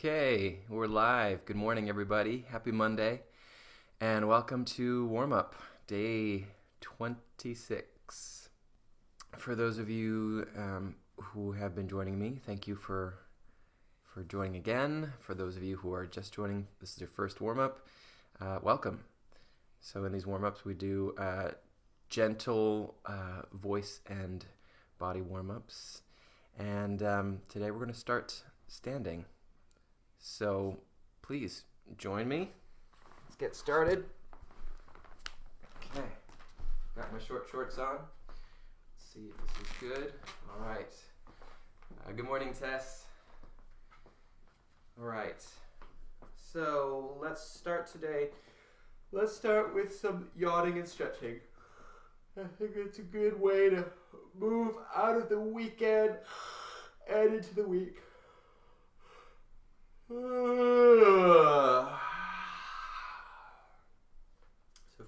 Okay, we're live. Good morning, everybody. Happy Monday. And welcome to Warm-Up, day 26. For those of you who have been joining me, thank you for joining again. For those of you who are just joining, this is your first warm-up, welcome. So in these warm-ups, we do gentle voice and body warm-ups. And today we're going to start standing. So please join me. Let's get started. Okay, got my short shorts on. Let's see if this is good. All right. Good morning, Tess. All right. So let's start today. Let's start with some yawning and stretching. I think it's a good way to move out of the weekend and into the week. So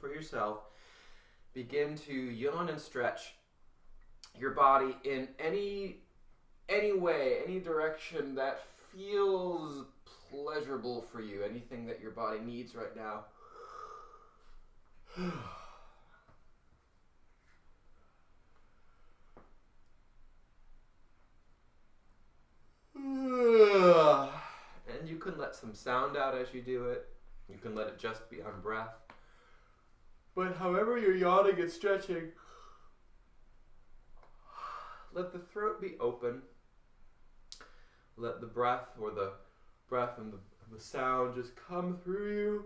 for yourself, begin to yawn and stretch your body in any way, any direction that feels pleasurable for you, anything that your body needs right now. And you can let some sound out as you do it. You can let it just be on breath. But however you're yawning and stretching, let the throat be open. Let the breath or the breath and the sound just come through you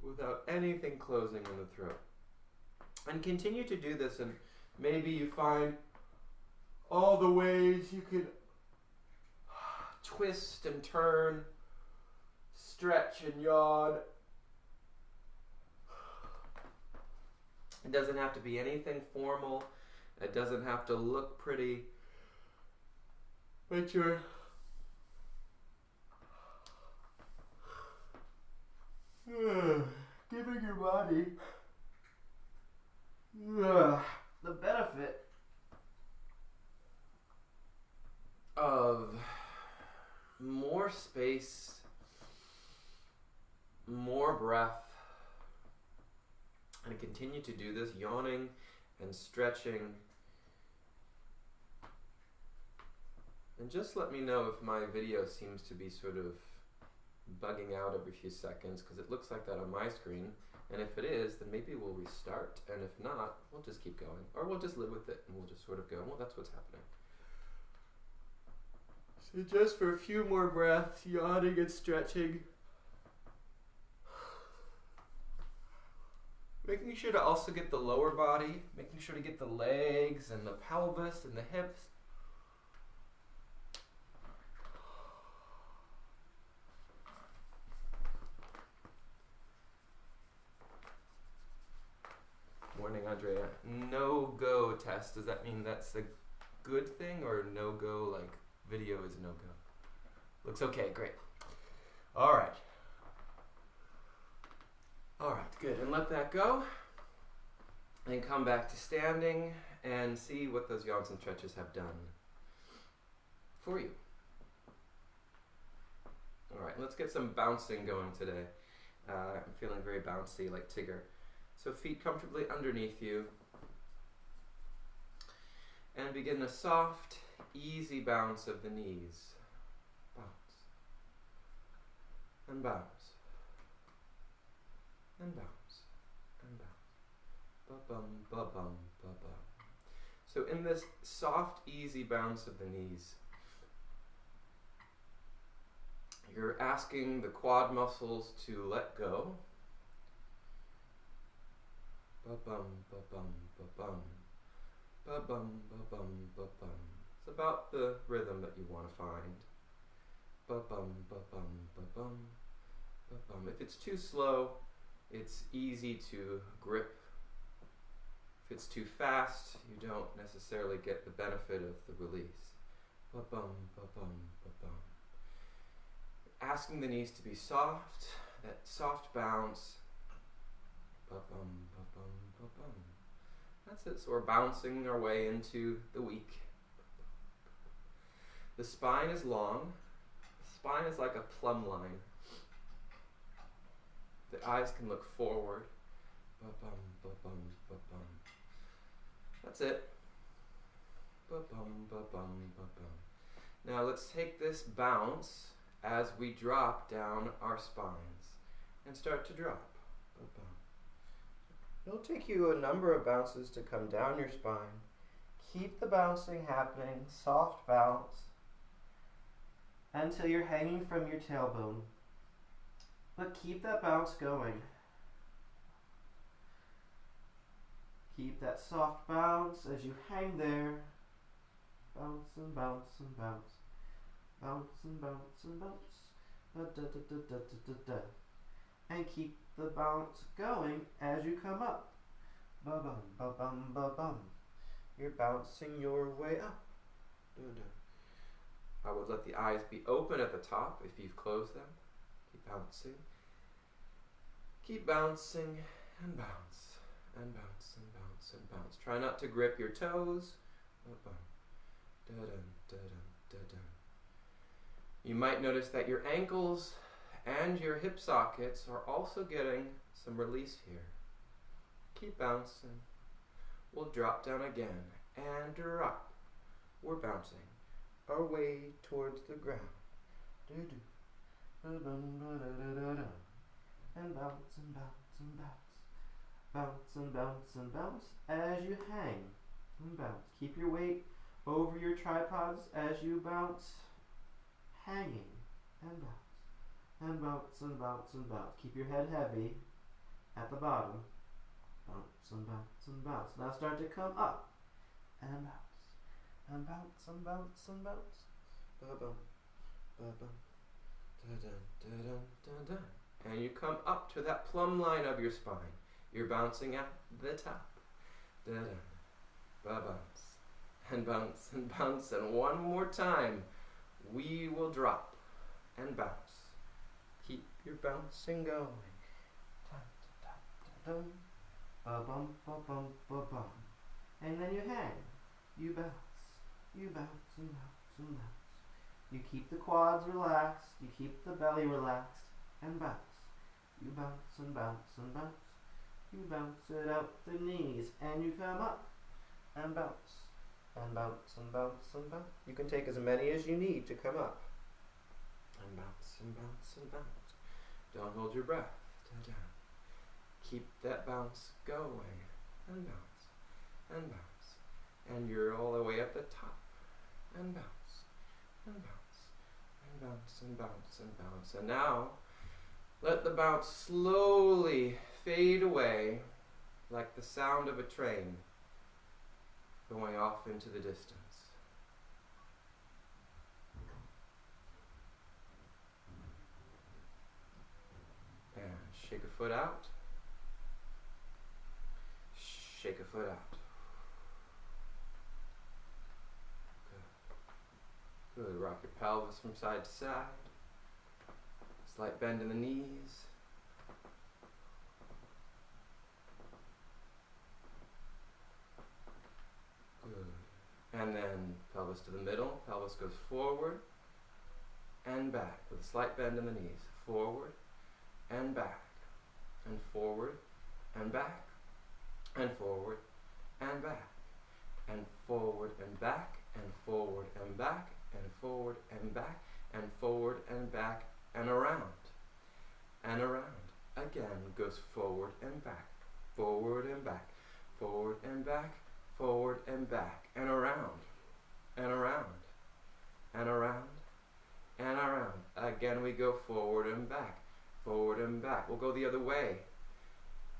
without anything closing in the throat. And continue to do this, and maybe you find all the ways you can twist and turn, stretch and yawn. It doesn't have to be anything formal. It doesn't have to look pretty. But you're giving your body the benefit of more space, more breath, and continue to do this, yawning and stretching. And just let me know if my video seems to be sort of bugging out every few seconds, because it looks like that on my screen. And if it is, then maybe we'll restart. And if not, we'll just keep going. Or we'll just live with it and we'll just sort of go, well, that's what's happening. So just for a few more breaths, yawning and stretching. Making sure to also get the lower body, making sure to get the legs and the pelvis and the hips. Morning, Andrea. No-go test. Does that mean that's a good thing, or no-go, like video is no-go? Looks okay, great. All right. All right, good. And let that go. And come back to standing and see what those yawns and stretches have done for you. All right, let's get some bouncing going today. I'm feeling very bouncy, like Tigger. So feet comfortably underneath you. And begin a soft, easy bounce of the knees. Bounce. And bounce. And bounce. And bounce. Ba-bum, ba-bum, ba-bum. So in this soft, easy bounce of the knees, you're asking the quad muscles to let go. Ba-bum, ba-bum, ba-bum. Ba-bum, ba-bum, ba-bum. It's about the rhythm that you want to find. Ba-bum, ba-bum, ba-bum, ba-bum. If it's too slow, it's easy to grip. If it's too fast, you don't necessarily get the benefit of the release. Ba-bum, ba-bum, ba-bum. Asking the knees to be soft, that soft bounce. Ba-bum, ba-bum, ba-bum. That's it. So we're bouncing our way into the week. The spine is long. The spine is like a plumb line. The eyes can look forward. Ba-bum, ba-bum, ba-bum. That's it. Ba-bum, ba-bum, ba-bum. Now let's take this bounce as we drop down our spines and start to drop. Ba-bum. It'll take you a number of bounces to come down your spine. Keep the bouncing happening, soft bounce, until you're hanging from your tailbone. But keep that bounce going. Keep that soft bounce as you hang there. Bounce and bounce and bounce. Bounce and bounce and bounce. Da, da, da, da, da, da, da. And keep the bounce going as you come up. Ba-bum, ba-bum, ba-bum. You're bouncing your way up. I would let the eyes be open at the top if you've closed them. Keep bouncing. Keep bouncing and bounce and bounce and bounce and bounce. Try not to grip your toes. You might notice that your ankles and your hip sockets are also getting some release here. Keep bouncing. We'll drop down again and drop. We're bouncing our way towards the ground. And bounce and bounce and bounce. Bounce and bounce and bounce as you hang and bounce. Keep your weight over your tripods as you bounce, hanging and bounce. And bounce and bounce and bounce. Keep your head heavy at the bottom. Bounce and bounce and bounce. Now start to come up and bounce. And bounce and bounce and bounce. Ba-bum, ba-bum, da-dun, da-dun, da-dun. And you come up to that plumb line of your spine. You're bouncing at the top. Da-dun, ba-bounce. And bounce and bounce. And one more time, we will drop and bounce. Keep your bouncing going. Dun, ba-bum, ba-bum, ba-bum. And then you hang. You bounce. You bounce and bounce and bounce. You keep the quads relaxed. You keep the belly relaxed. And bounce. You bounce and bounce and bounce. You bounce it out the knees. And you come up. And bounce. And bounce and bounce and bounce. You can take as many as you need to come up. And bounce and bounce and bounce. Don't hold your breath. Da-da. Keep that bounce going. And bounce. And bounce. And you're all the way up the top. And bounce. And bounce. And bounce and bounce and bounce. And now, let the bounce slowly fade away like the sound of a train going off into the distance. And shake a foot out. Shake a foot out. Good. Rock your pelvis from side to side. Slight bend in the knees. Good. And then pelvis to the middle. Pelvis goes forward and back with a slight bend in the knees. Forward and back. And forward and back. And forward and back. And forward and back. And forward and back. And forward and back. And forward and back. And around. And around. Again goes forward and back. Forward and back. Forward and back. Forward and back. And around. And around. And around. And around. Again we go forward and back. Forward and back. We'll go the other way.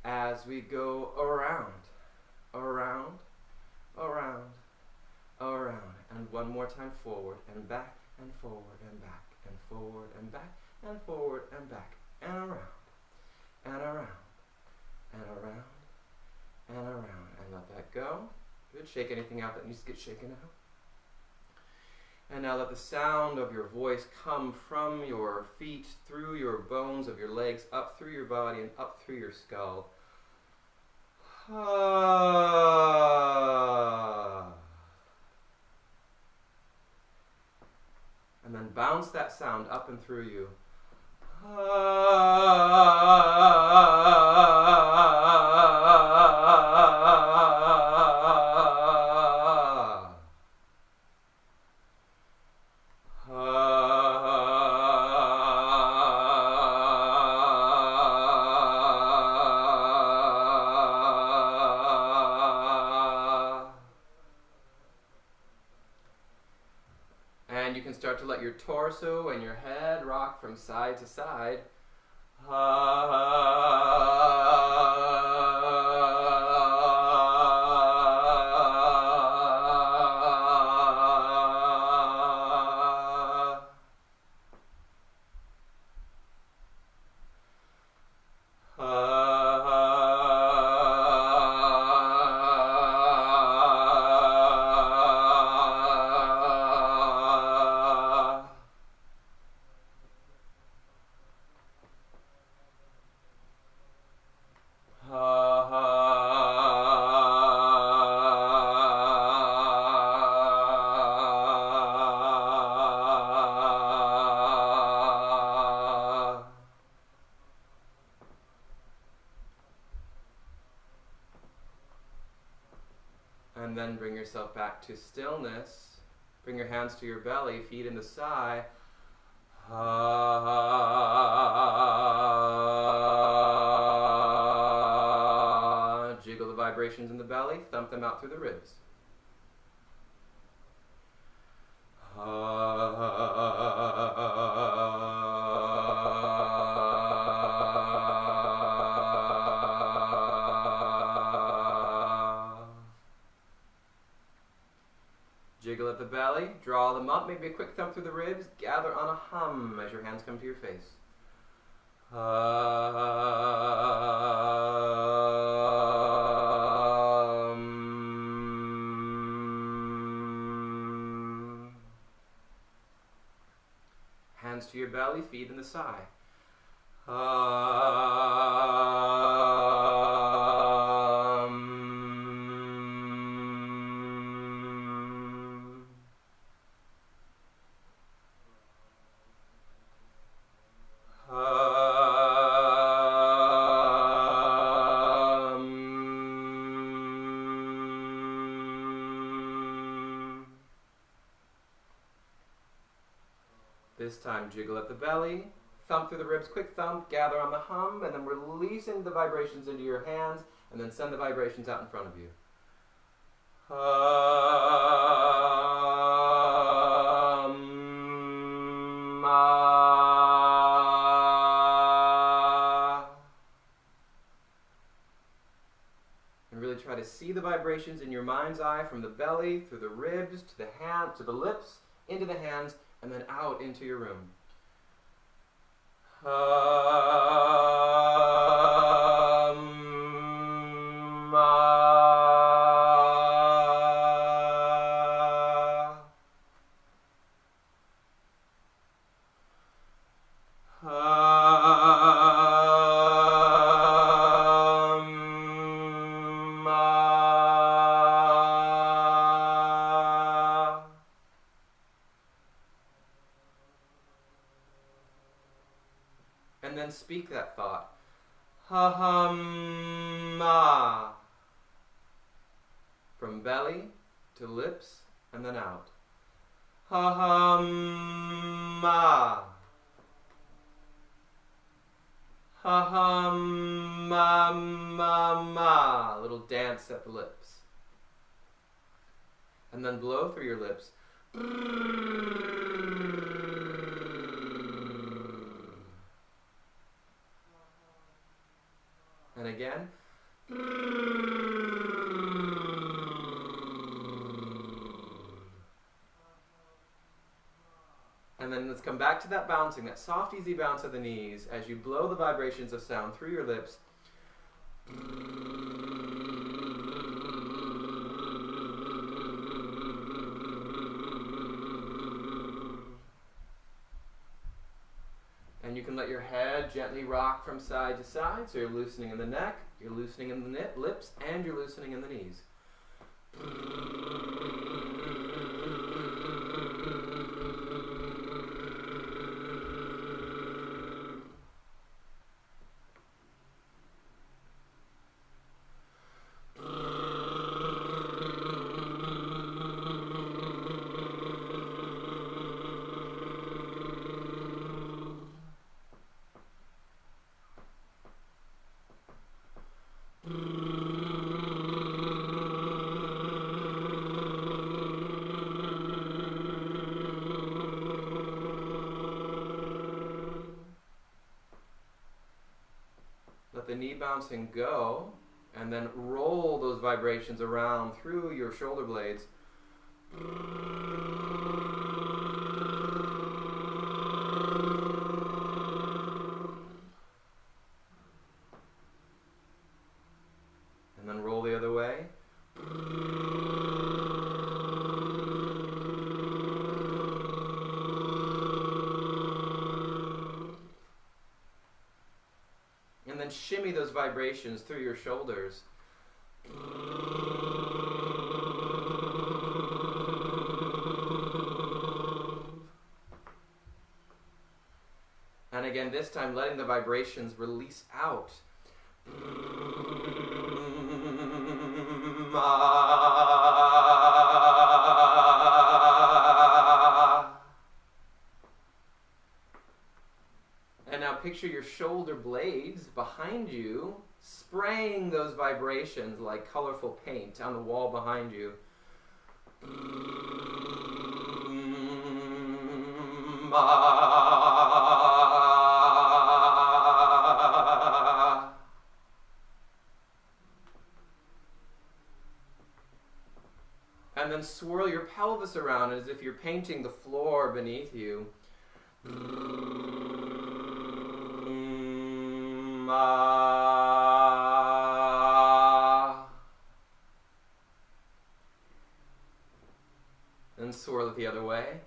As we go around. Around. Around. Around. And one more time, forward and back and forward and back and forward and back and forward and back and around and around and around and around. And let that go. Good. Shake anything out that needs to get shaken out. And now let the sound of your voice come from your feet, through your bones of your legs, up through your body and up through your skull. And then bounce that sound up and through you. And you can start to let your torso and your head rock from side to side. And then bring yourself back to stillness. Bring your hands to your belly, feet in the sigh. Jiggle the vibrations in the belly, thump them out through the ribs. Jiggle at the belly, draw them up, maybe a quick thump through the ribs, gather on a hum as your hands come to your face. Hands to your belly, feet in the sigh. This time, jiggle at the belly, thump through the ribs, quick thump, gather on the hum, and then releasing the vibrations into your hands, and then send the vibrations out in front of you. And really try to see the vibrations in your mind's eye from the belly, through the ribs, to the hand, to the lips, into the hands, and then out into your room. And then speak that thought. Ha-hum-ma. From belly to lips and then out. Ha-hum-ma. Ha-hum-ma-ma-ma. A little dance at the lips. And then blow through your lips. And again. And then let's come back to that bouncing, that soft, easy bounce of the knees as you blow the vibrations of sound through your lips. And you can let your head gently rock from side to side, so you're loosening in the neck. You're loosening in the lips and you're loosening in the knees. Let the knee bouncing go, and then roll those vibrations around through your shoulder blades. And then roll the other way. And then shimmy those vibrations through your shoulders. And again, this time letting the vibrations release out. And now picture your shoulder blades behind you, spraying those vibrations like colorful paint on the wall behind you. And then swirl your pelvis around as if you're painting the floor beneath you. And swirl it the other way.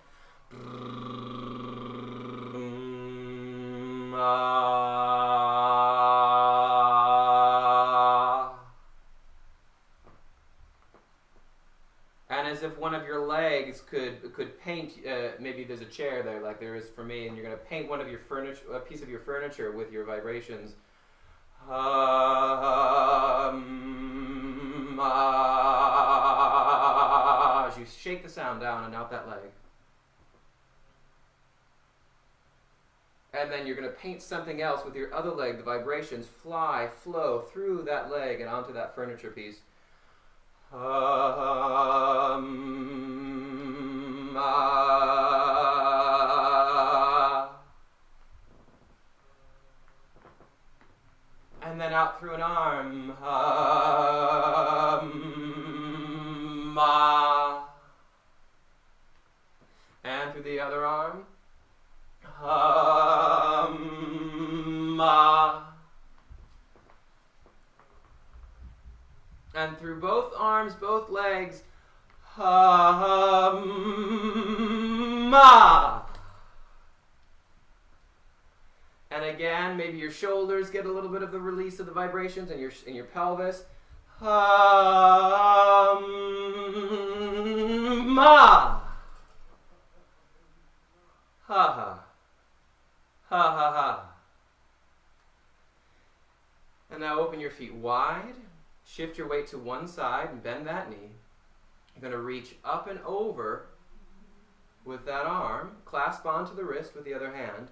And as if one of your legs could paint, maybe there's a chair there like there is for me, and you're going to paint one of your furniture, a piece of your furniture with your vibrations. As you shake the sound down and out that leg. And then you're going to paint something else with your other leg. The vibrations flow through that leg and onto that furniture piece. And then out through an arm. And through the other arm. And through both arms, both legs. And again, maybe your shoulders get a little bit of the release of the vibrations in your pelvis. And now open your feet wide. Shift your weight to one side and bend that knee. You're going to reach up and over with that arm. Clasp onto the wrist with the other hand.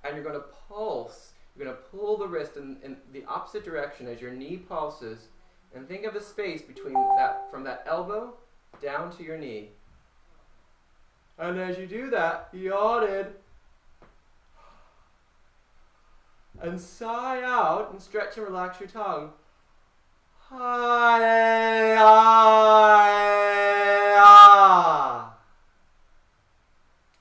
And you're going to pulse. You're going to pull the wrist in the opposite direction as your knee pulses. And think of the space between that, from that elbow down to your knee. And as you do that, yawn in. And sigh out and stretch and relax your tongue.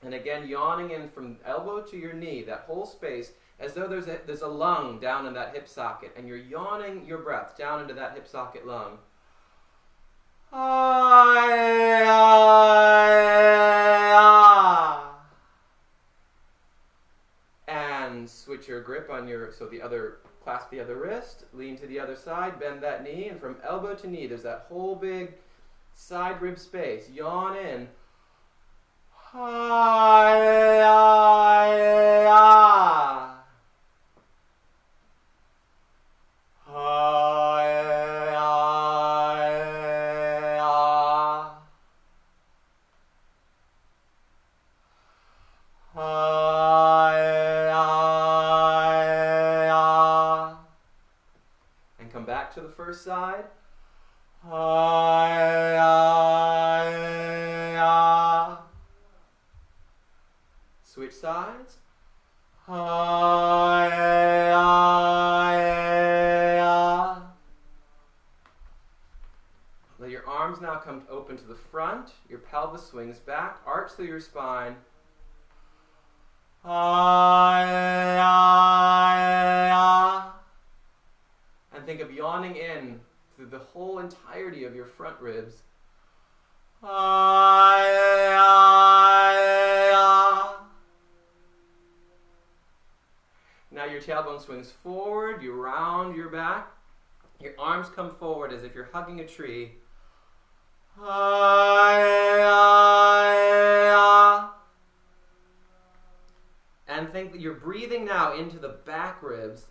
And again, yawning in from elbow to your knee, that whole space, as though there's a lung down in that hip socket, and you're yawning your breath down into that hip socket lung. And switch switch your grip on your, so the other, clasp the other wrist, lean to the other side, bend that knee, and from elbow to knee, there's that whole big side rib space. Yawn in. And come back to the first side. Switch sides. Let your arms now come open to the front. Your pelvis swings back. Arch through your spine. And think of yawning in through the whole entirety of your front ribs. Now your tailbone swings forward, you round your back, your arms come forward as if you're hugging a tree. And think that you're breathing now into the back ribs.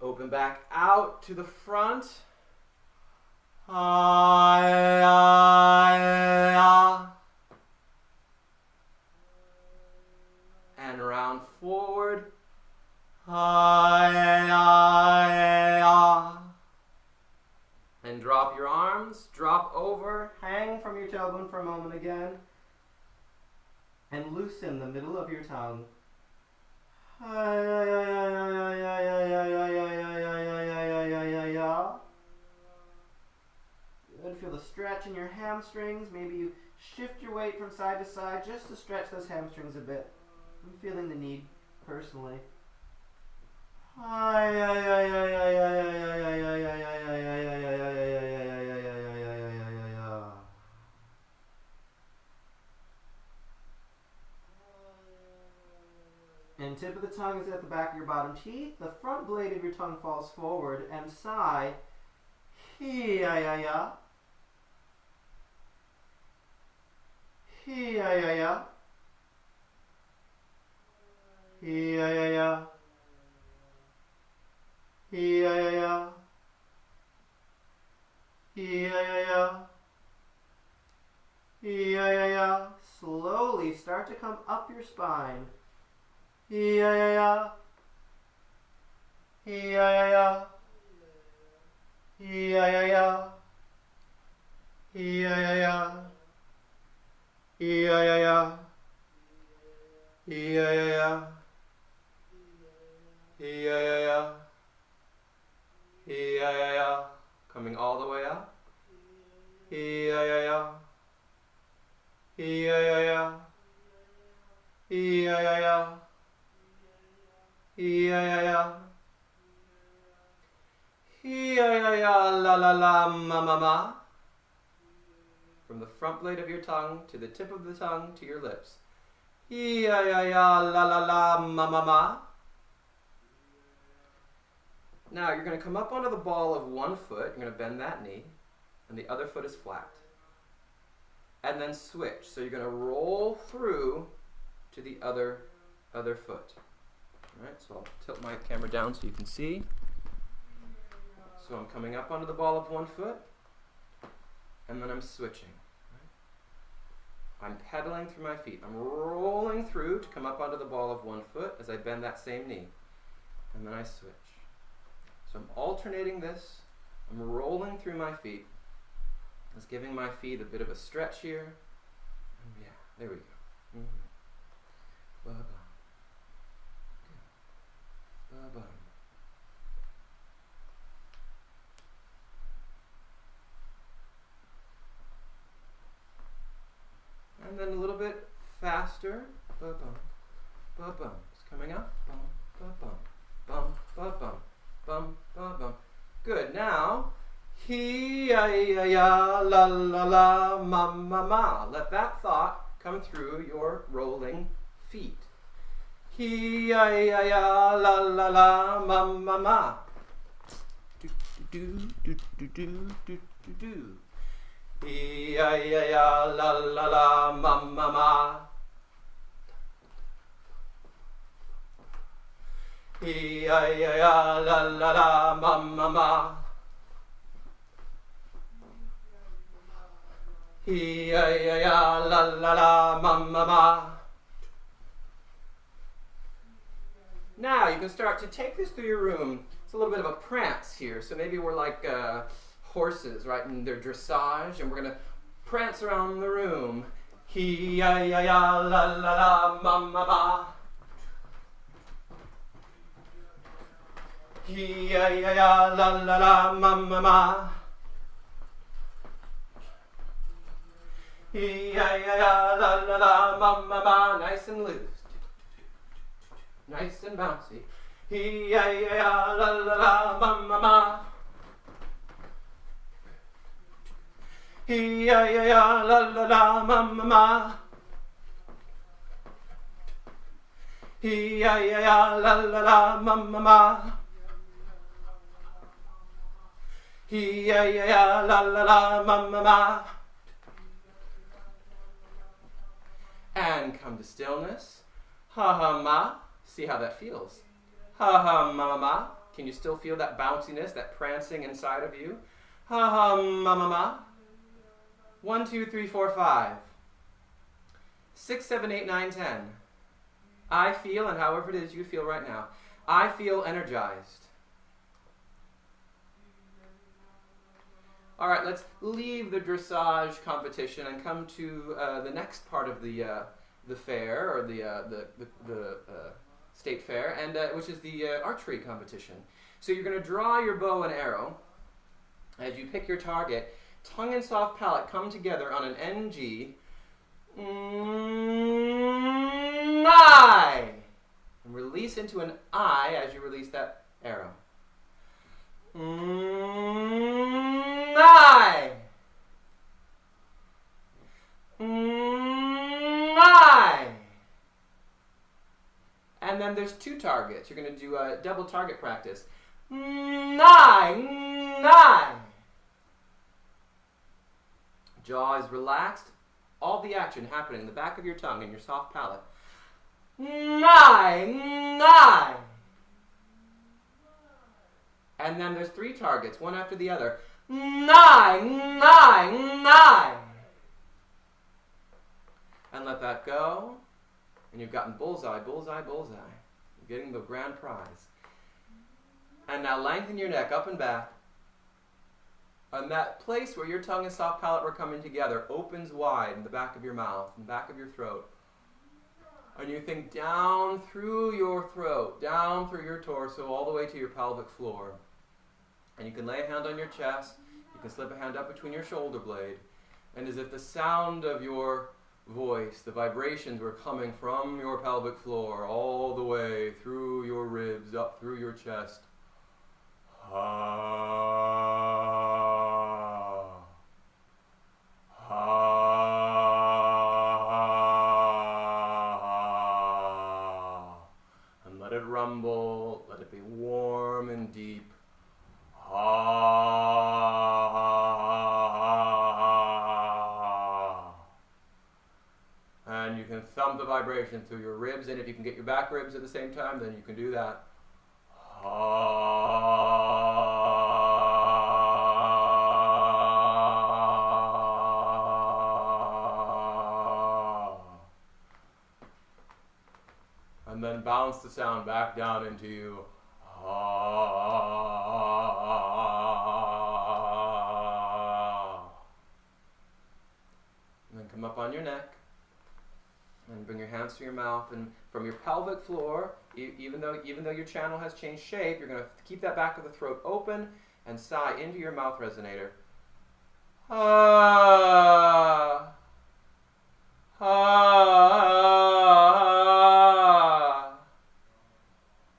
Open back out to the front. And round forward. And drop your arms, drop over, hang from your tailbone for a moment again, and loosen the middle of your tongue. Good, feel the stretch in your hamstrings. Maybe you shift your weight from side to side just to stretch those hamstrings a bit. I'm feeling the need personally. And tip of the tongue is at the back of your bottom teeth. The front blade of your tongue falls forward and sigh. Hi-ya-ya-ya. Hi-ya-ya-ya. Hi-ya-ya-ya. Hi-ya-ya-ya. Hi-ya-ya-ya. Hi-ya-ya-ya. Slowly start to come up your spine. Hi-ya-ya-ya. Hi-ya-ya-ya. Hi-ya-ya-ya. Hi-ya-ya-ya. Hi-ya-ya-ya. Hi-ya-ya-ya. Hi-ya-ya-ya. Hi-ya-ya-ya. Coming all the way up. Hi-ya-ya-ya. Hi-ya-ya-ya. Hi-ya-ya-ya. Hi-ya-ya-ya. Hi-ya-ya-ya, la la la, ma ma ma. From the front blade of your tongue to the tip of the tongue to your lips. Hi-ya-ya-ya, la la la, ma ma ma. Now you're going to come up onto the ball of one foot. You're going to bend that knee, and the other foot is flat. And then switch. So you're going to roll through to the other foot. All right, so I'll tilt my camera down so you can see. So I'm coming up onto the ball of one foot, and then I'm switching. Right? I'm pedaling through my feet. I'm rolling through to come up onto the ball of one foot as I bend that same knee, and then I switch. So I'm alternating this. I'm rolling through my feet. It's giving my feet a bit of a stretch here. And yeah, there we go. Ba-bum. Ba-bum. And then a little bit faster. Ba-bum. Ba-bum. It's coming up. Bum, ba-bum. Bum, ba-bum. Bum, ba-bum. Good. Now, hi-ya-ya. Hi-ya-ya, la la la, ma ma ma. Let that thought come through your rolling feet. Hi-ya-ya, la la la, ma ma ma. Do do do do do do do do. Hi-ya-ya, la la la, ma ma ma. Hi-ya-ya, la la la, ma ma ma. Hi-ya-ya, la la la, ma ma ma. Now you can start to take this through your room. It's a little bit of a prance here. So maybe we're like horses, right, in their dressage, and we're going to prance around the room. Hi-ya-ya, la la la, ma ma ma. Hi-ya-ya, la la la, ma ma ma. Hi-ya-ya, la la la, ma ma ma. Nice and loose. Nice and bouncy. Hi-ya-ya, la la la, ma ma ma. Hi-ya-ya, la la la, ma ma ma. Hi-ya-ya, la la la, ma ma ma. Hi-ya-ya, la la la, ma ma ma. And come to stillness. Ha-ha-ma. See how that feels. Ha-ha-ma-ma-ma. Can you still feel that bounciness, that prancing inside of you? Ha-ha-ma-ma-ma. 1, 2, 3, 4, 5. 6, 7, 8, 9, 10. I feel, and however it is you feel right now, I feel energized. All right, let's leave the dressage competition and come to the next part of the fair, or the state fair, and which is the archery competition. So you're going to draw your bow and arrow as you pick your target. Tongue and soft palate come together on an NG. I. And release into an I as you release that arrow. I. I. And then there's 2 targets. You're going to do a double target practice. I. Jaw is relaxed. All the action happening in the back of your tongue and your soft palate. I. And then there's 3 targets, one after the other. I. And let that go. And you've gotten bullseye, bullseye, bullseye. You're getting the grand prize. And now lengthen your neck up and back. And that place where your tongue and soft palate were coming together opens wide in the back of your mouth, in the back of your throat. And you think down through your throat, down through your torso, all the way to your pelvic floor. And you can lay a hand on your chest. You can slip a hand up between your shoulder blade. And as if the sound of your voice, the vibrations were coming from your pelvic floor all the way through your ribs, up through your chest. And let it rumble, let it be warm and deep. And you can thump the vibration through your ribs, and if you can get your back ribs at the same time, then you can do that. And then bounce the sound back down into you. And then come up on your neck. And bring your hands to your mouth, and from your pelvic floor, even though your channel has changed shape, you're going to keep that back of the throat open and sigh into your mouth resonator.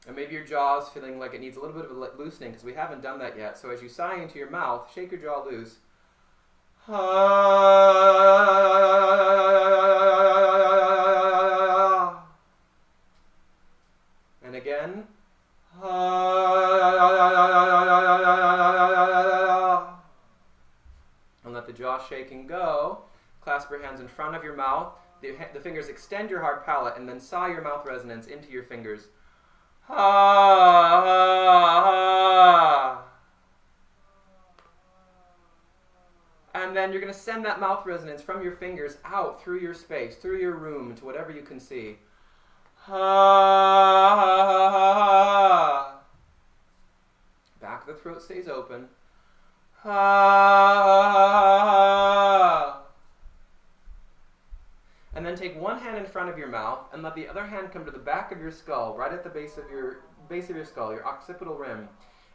And maybe your jaw is feeling like it needs a little bit of a loosening because we haven't done that yet. So as you sigh into your mouth, shake your jaw loose. And again. And let the jaw shaking go. Clasp your hands in front of your mouth. The fingers extend your hard palate and then sigh your mouth resonance into your fingers. And then you're going to send that mouth resonance from your fingers out through your space, through your room, to whatever you can see. Back of the throat stays open. And then take one hand in front of your mouth and let the other hand come to the back of your skull, right at the base of your skull, your occipital rim.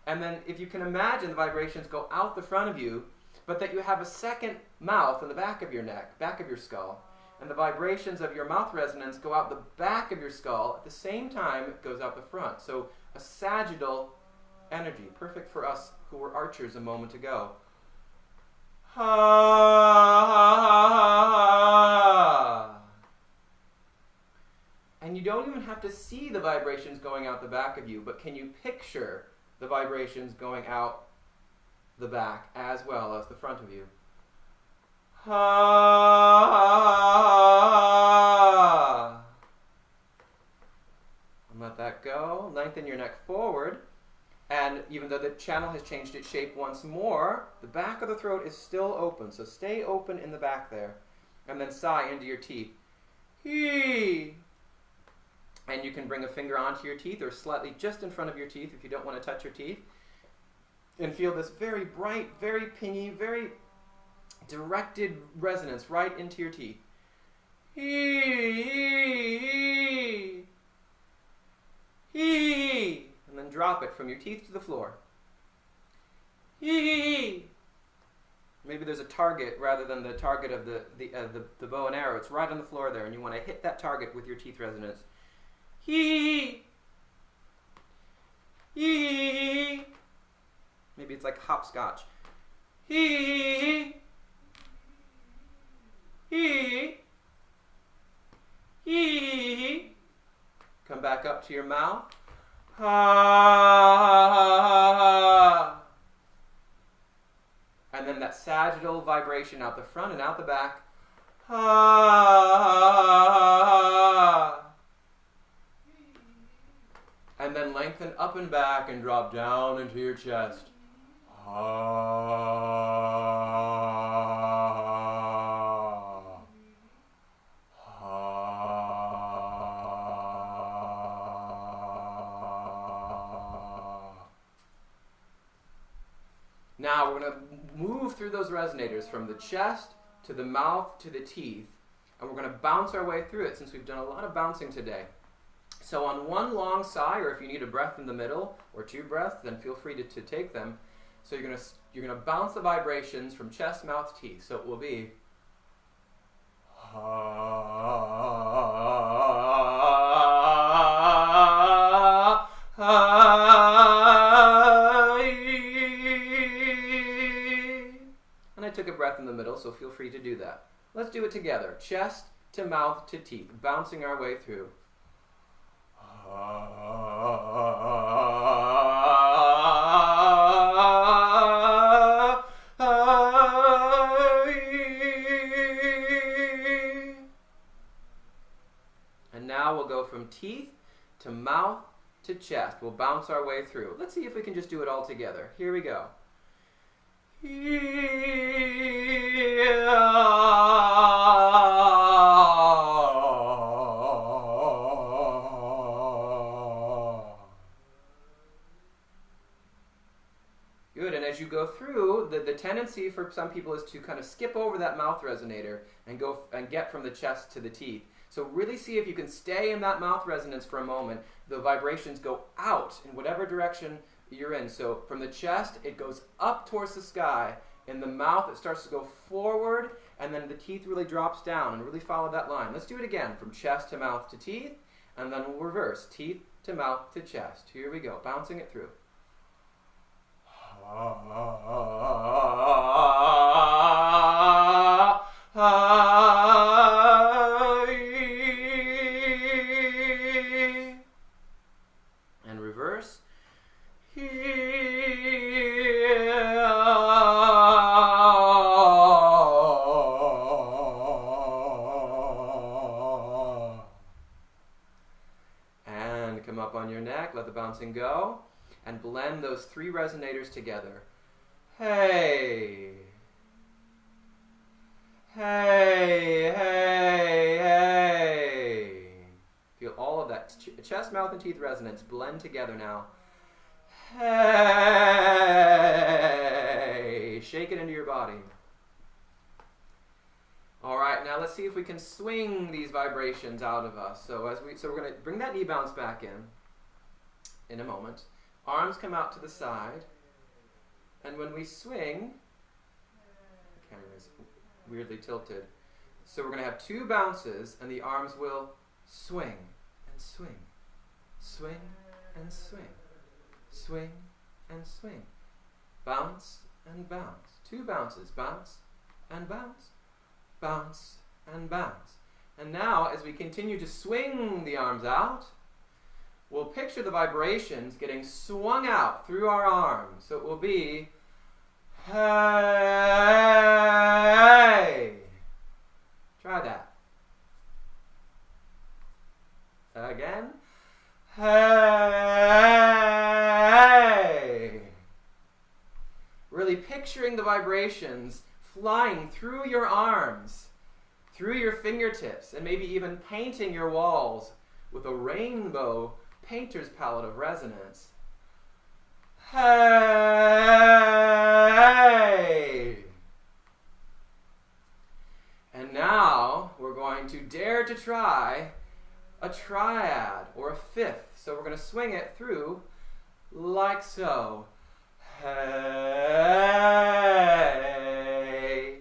And then if you can imagine the vibrations go out the front of you, but that you have a second mouth in the back of your neck, back of your skull, and the vibrations of your mouth resonance go out the back of your skull at the same time it goes out the front. So a sagittal energy, perfect for us who were archers a moment ago. And you don't even have to see the vibrations going out the back of you, but can you picture the vibrations going out the back as well as the front of you? And let that go. Lengthen your neck forward. And even though the channel has changed its shape once more, the back of the throat is still open. So stay open in the back there. And then sigh into your teeth. Hee. And you can bring a finger onto your teeth or slightly just in front of your teeth if you don't want to touch your teeth. And feel this very bright, very pingy, very directed resonance right into your teeth. Hee. Hee. And then drop it from your teeth to the floor. Hee. Maybe there's a target rather than the target of the bow and arrow. It's right on the floor there, and you want to hit that target with your teeth resonance. Hee. Hee. Maybe it's like hopscotch. Hee. Hee. Hee. Come back up to your mouth. And then that sagittal vibration out the front and out the back. And then lengthen up and back and drop down into your chest. Now we're going to move through those resonators from the chest to the mouth to the teeth, and we're going to bounce our way through it since we've done a lot of bouncing today. So on one long sigh, or if you need a breath in the middle or two breaths, then feel free to take them. So you're going to bounce the vibrations from chest, mouth, teeth. So it will be and I took a breath in the middle, so feel free to do that. Let's do it together. Chest to mouth to teeth, bouncing our way through. And now we'll go from teeth to mouth to chest. We'll bounce our way through. Let's see if we can just do it all together. Here we go. Good, and as you go through, the tendency for some people is to kind of skip over that mouth resonator and go and get from the chest to the teeth. So really see if you can stay in that mouth resonance for a moment. The vibrations go out in whatever direction you're in. So from the chest, it goes up towards the sky. In the mouth, it starts to go forward, and then the teeth really drops down, and really follow that line. Let's do it again, from chest to mouth to teeth, and then we'll reverse, teeth to mouth to chest. Here we go, bouncing it through. And come up on your neck, let the bouncing go, and blend those three resonators together. Hey. Hey, hey, hey. Feel all of that chest, mouth, and teeth resonance blend together now. Hey. Shake it into your body. All right, now let's see if we can swing these vibrations out of us. So we're going to bring that knee bounce back in a moment. Arms come out to the side. And when we swing, the camera is weirdly tilted. So we're going to have two bounces, and the arms will swing and swing, swing and swing, swing and swing, bounce and bounce. Two bounces, bounce and bounce, bounce and bounce. And now, as we continue to swing the arms out, we'll picture the vibrations getting swung out through our arms. So it will be, hey. Try that. Again. Hey. Really picturing the vibrations flying through your arms, through your fingertips, and maybe even painting your walls with a rainbow painter's palette of resonance. Hey! And now we're going to dare to try a triad or a fifth. So we're going to swing it through like so. Hey!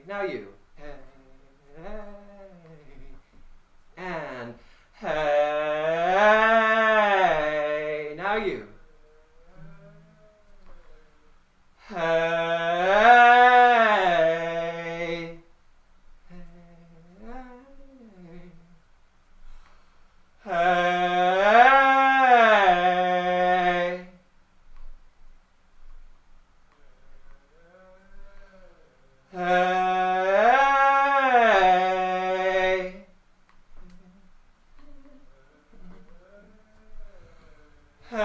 Now you. Hey! And hey! Now you. Hey! Hey! Hey! Hey! Hey!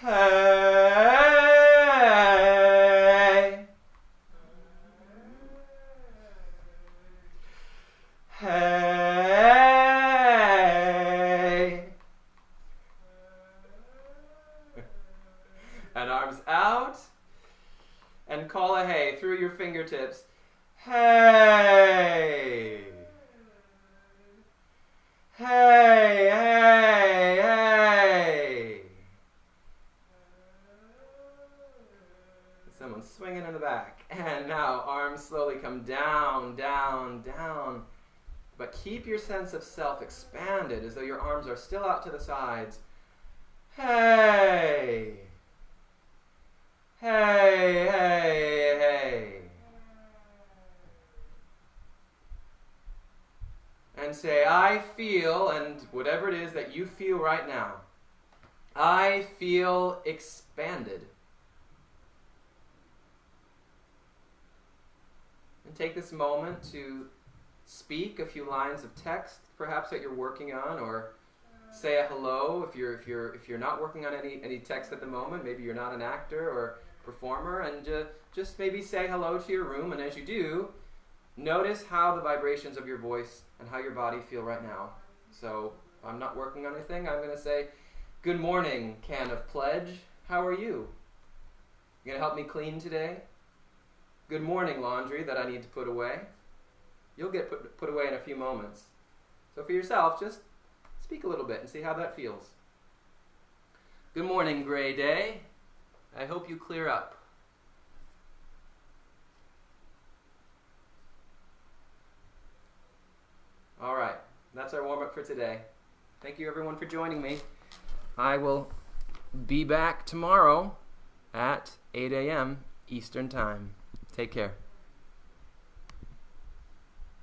Hey! Hey! And arms out. And call a hey through your fingertips. Hey! Hey, hey, hey! Someone's swinging in the back. And now arms slowly come down, down, down. But keep your sense of self expanded as though your arms are still out to the sides. Hey! Hey, hey, hey! And say, I feel, and whatever it is that you feel right now, I feel expanded. And take this moment to speak a few lines of text, perhaps that you're working on, or say a hello if you're not working on any text at the moment. Maybe you're not an actor or performer, and just maybe say hello to your room. And as you do, notice how the vibrations of your voice and how your body feel right now. So if I'm not working on anything, I'm going to say, good morning, can of pledge. How are you? You going to help me clean today? Good morning, laundry that I need to put away. You'll get put away in a few moments. So for yourself, just speak a little bit and see how that feels. Good morning, gray day. I hope you clear up. All right, that's our warm-up for today. Thank you everyone for joining me. I will be back tomorrow at 8 a.m. Eastern Time. Take care.